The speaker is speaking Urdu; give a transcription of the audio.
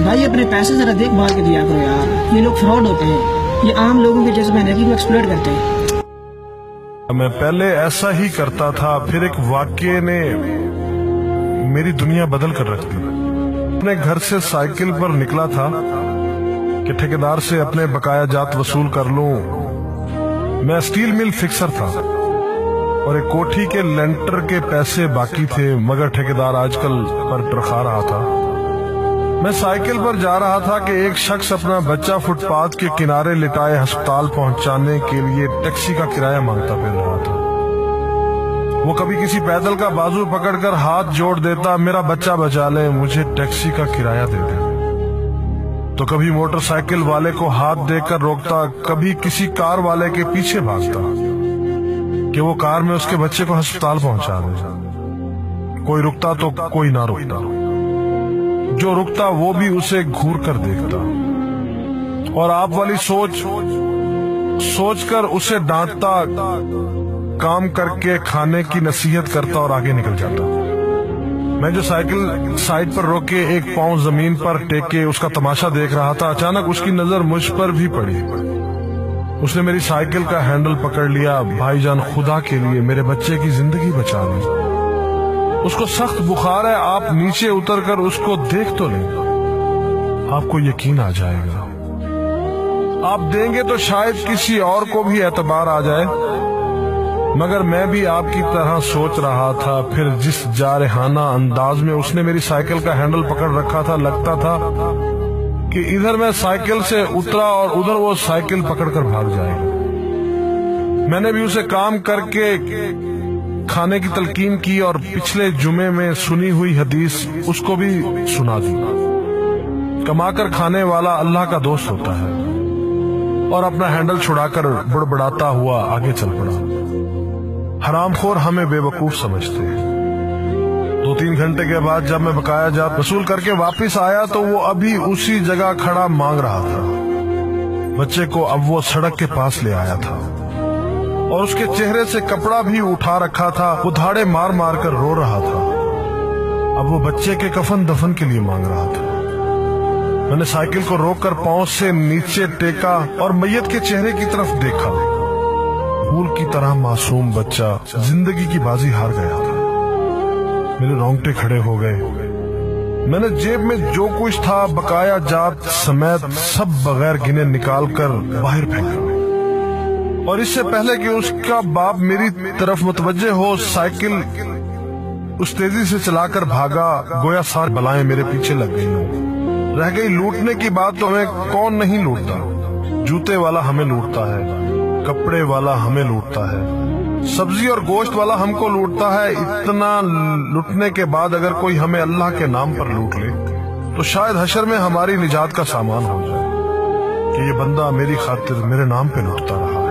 بھائی اپنے پیسے ذرا دیکھ بھال کے دیا کرو یار، یہ لوگ فراڈ ہوتے ہیں، یہ عام لوگوں کے جذبہ زندگی کو ایکسپلوئٹ کرتے ہیں۔ میں پہلے ایسا ہی کرتا تھا، پھر ایک واقعے نے میری دنیا بدل کر رکھ دی۔ اپنے گھر سے سائیکل پر نکلا تھا کہ ٹھیکیدار سے اپنے بقایا جات وصول کر لوں۔ میں اسٹیل مل فکسر تھا اور ایک کوٹھی کے لینٹر کے پیسے باقی تھے، مگر ٹھیکیدار آج کل پر ٹرخا رہا تھا۔ میں سائیکل پر جا رہا تھا کہ ایک شخص اپنا بچہ فٹ پاتھ کے کنارے لٹائے ہسپتال پہنچانے کے لیے ٹیکسی کا کرایہ مانگتا پھر رہا تھا۔ وہ کبھی کسی پیدل کا بازو پکڑ کر ہاتھ جوڑ دیتا، میرا بچہ بچا لے، مجھے ٹیکسی کا کرایہ دے دے۔ تو کبھی موٹر سائیکل والے کو ہاتھ دے کر روکتا، کبھی کسی کار والے کے پیچھے بھاگتا کہ وہ کار میں اس کے بچے کو ہسپتال پہنچا دے۔ کوئی رکتا تو کوئی نہ رکتا، جو رکتا وہ بھی اسے گھور کر دیکھتا اور آپ والی سوچ کر اسے ڈانٹتا، کام کر کے کھانے کی نصیحت کرتا اور آگے نکل جاتا۔ میں جو سائیکل سائیڈ پر روک کے ایک پاؤں زمین پر ٹیکے اس کا تماشا دیکھ رہا تھا، اچانک اس کی نظر مجھ پر بھی پڑی۔ اس نے میری سائیکل کا ہینڈل پکڑ لیا۔ بھائی جان، خدا کے لیے میرے بچے کی زندگی بچا لیں، اس کو سخت بخار ہے، آپ نیچے اتر کر اس کو دیکھ تو لیں، آپ کو یقین آ جائے گا۔ آپ دیں گے تو شاید کسی اور کو بھی اعتبار آ جائے، مگر میں بھی آپ کی طرح سوچ رہا تھا۔ پھر جس جارحانہ انداز میں اس نے میری سائیکل کا ہینڈل پکڑ رکھا تھا، لگتا تھا کہ ادھر میں سائیکل سے اترا اور ادھر وہ سائیکل پکڑ کر بھاگ جائے گا۔ میں نے بھی اسے کام کر کے کھانے کی تلقین کی اور پچھلے جمعے میں سنی ہوئی حدیث اس کو بھی سنا دی۔ کما کر کھانے والا اللہ کا دوست ہوتا ہے، اور اپنا ہینڈل چھڑا کر بڑبڑاتا ہوا آگے چل پڑا۔ حرام خور ہمیں بے وقوف سمجھتے ہیں۔ 2-3 گھنٹے کے بعد جب میں بقایا جات وصول کر کے واپس آیا تو وہ ابھی اسی جگہ کھڑا مانگ رہا تھا۔ بچے کو اب وہ سڑک کے پاس لے آیا تھا اور اس کے چہرے سے کپڑا بھی اٹھا رکھا تھا، وہ دھاڑے مار مار کر رو رہا تھا۔ اب وہ بچے کے کفن دفن کے لیے مانگ رہا تھا۔ میں نے سائیکل کو روک کر پاؤں سے نیچے ٹیکا اور میت کے چہرے کی طرف دیکھا۔ پھول کی طرح معصوم بچہ زندگی کی بازی ہار گیا تھا۔ میرے رونگٹے کھڑے ہو گئے۔ میں نے جیب میں جو کچھ تھا بقایا جات سمیت سب بغیر گنے نکال کر باہر پھینکا، اور اس سے پہلے کہ اس کا باپ میری طرف متوجہ ہو، سائیکل اس تیزی سے چلا کر بھاگا، گویا ساری بلائیں میرے پیچھے لگ گئی ہوں۔ رہ گئی لوٹنے کی بات تو ہمیں کون نہیں لوٹتا۔ جوتے والا ہمیں لوٹتا ہے، کپڑے والا ہمیں لوٹتا ہے، سبزی اور گوشت والا ہم کو لوٹتا ہے۔ اتنا لوٹنے کے بعد اگر کوئی ہمیں اللہ کے نام پر لوٹ لے تو شاید حشر میں ہماری نجات کا سامان ہو جائے کہ یہ بندہ میری خاطر میرے نام پہ لوٹتا رہا۔